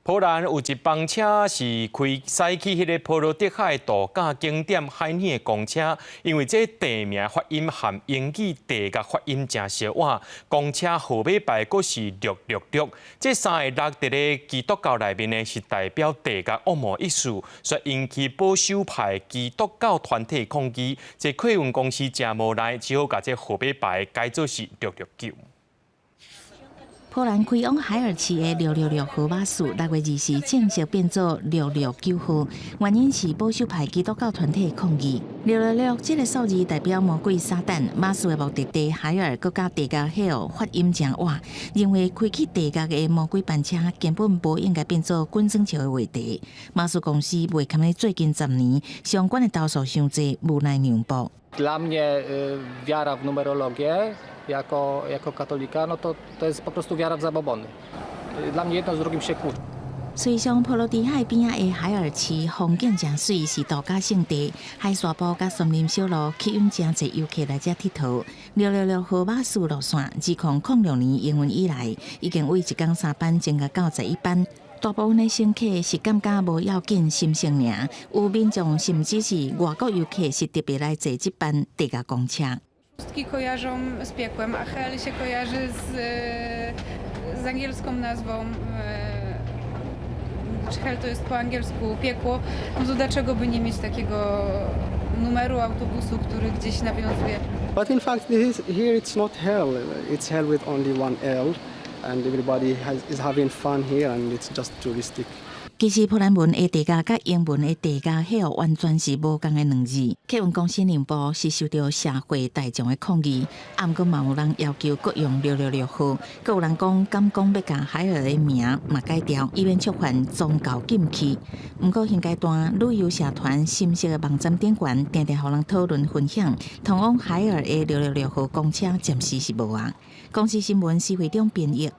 波兰有一班车是开驶去迄个波罗的海度假景点海边的公车，因为这地名发音和英语地甲发音真相换，公车号码牌阁是666。这三个6伫咧基督教内面呢是代表地甲恶魔意思，所以引起保守派基督教团体抗议。这客运公司真无奈，只好把这号码牌改做是669。波兰开往海尔市的666号巴士，6月20日正式变作669号，原因是保守派基督教团体抗议。666这个数字代表魔鬼撒旦，巴士的目的地海尔国家地价 Hell 发音真坏，认为开去地价的魔鬼班车根本无应该变作滚装桥的话题。巴士公司未堪咧最近10年相关的投诉伤济，无奈让步。Dla mnie wiara w numerologię jako katolika, no to jest po prostu wiara w zabobony. Dla mnie jedno z drugim się kłóci. 随上波罗的海边仔的海尔市风景真水，是度假胜地。海沙堡甲森林小路吸引真侪游客来这佚佗。666号巴士路线2006年营运以来，已经为1天3班增加到11班。大部分的乘客是感觉无要紧，心情尔。有民众甚至是外国游客是特别来坐这班地价公车。Szóstki kojarzą z piekłem, a hell się kojarzy z angielską nazwą. Hell to jest po angielsku piekło. No to dlaczego by nie mieć takiego numeru autobusu, który gdzieś nawiązuje? But in fact, here it's not hell. It's hell with only one L, and everybody is having fun here, and it's just touristic. 其实波兰文的地价甲英文的地价，迄完全是无共的两字。客运公司让步是受到社会大众的抗议，啊，毋过嘛有人要求各用666号，阁有人敢讲要甲海尔的名嘛改掉，以免触犯宗教禁忌。毋过现阶段旅游社团新式的网站顶悬，定定互人讨论分享，通往海尔的666号公车暂时是无啊。公司新闻是会中编译。